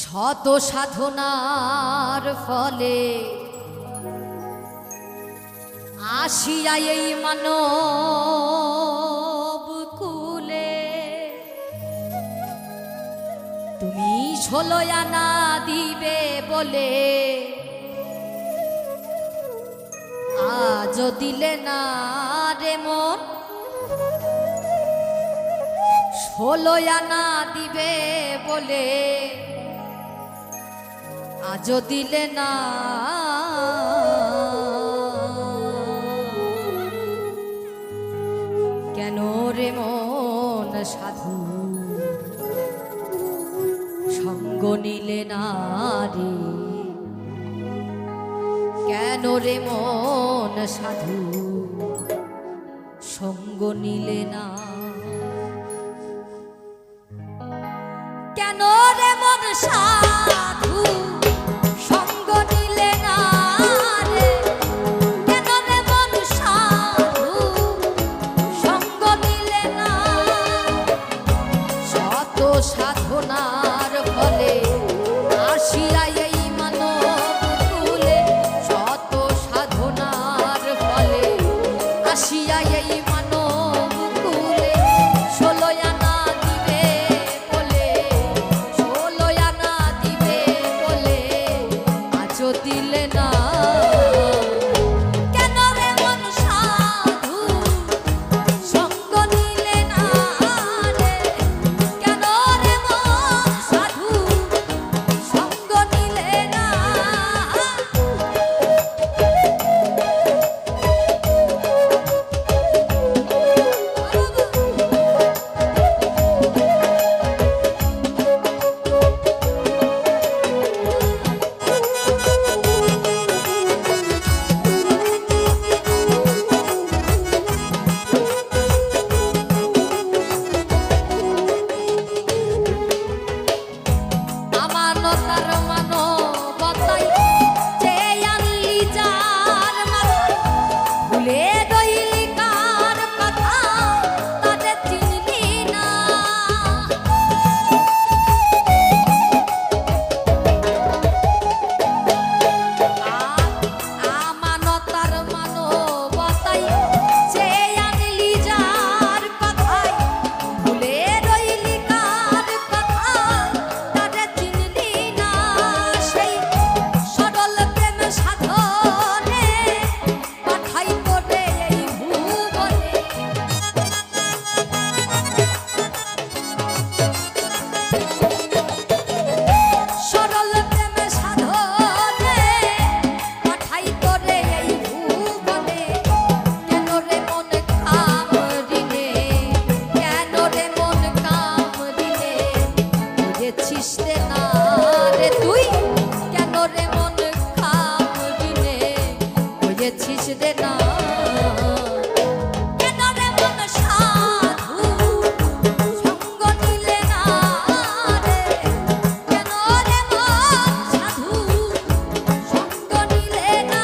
শত সাধনার ফলে আসিয়া এই মানব কুলে তুমি 16 আনা দিবে বলে আজও দিলে না রে মন। 16 আনা দিবে বলে আজও দিলে না। কেন রে মন সাধু সঙ্গ নিলে না রে? কেন রে মন সাধু সঙ্গ নিলে না? কেন রে মন সাধু সঙ্গ নিলে না রে? কেন রে মন সাধু সঙ্গ নিলে না? শত সাধনার ফলে আসিয়া এই মানব কুলে, শত সাধনার ফলে আসিয়া এই মানব কুলে 16 আনা দিবে বলে, 16 আনা দিবে বলে আজও দিলে না। কেন রে মন সাধু সঙ্গ নিলে না রে? কেন রে মন সাধু সঙ্গ নিলে না? আমানতার মানবতাই যে আনলি যার মাথায়, ভুলে রইলি কার কথা তাদের চিনলি না। আমানতার মানবতাই যে আনলি যার কথায়, ভুলে রইলি কার কথা তাদের চিনলি না। সেই সরল প্রেম সাধনে পাঠাই তোরে এই ভুবনে, সরল প্রেম সাধনে পাঠাই তোরে এই ভুবনে। কেন রে মন কামড়িনে, কেন রে মন কামড়িনে বুঝেছিস রে না রে তুই? কেন রে মন কামড়িনে বুঝেছিস রে না? কেন রে মন সাধু সঙ্গ নিলে না রে? কেন রে মন সাধু সঙ্গ নিলে না?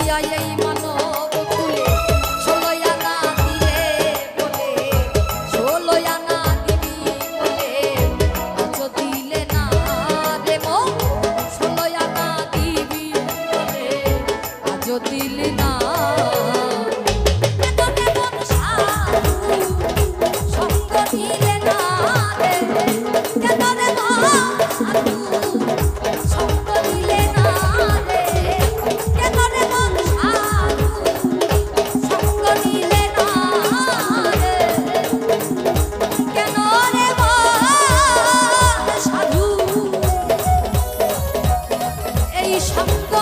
লইয়া এই মানব কুলে 16 আনা দিলে বলে 16 আনা দিবি বলে আজ দিলে না রে মন 16 আনা দিবি বলে আজ দিলে না সঙ্গ নিলে না রে কেন রে মন সাধু সঙ্গ নিলে না রে কেন রে মন সাধু সঙ্গ নিলে না রে কেন রে মন সাধু এই সঙ্গ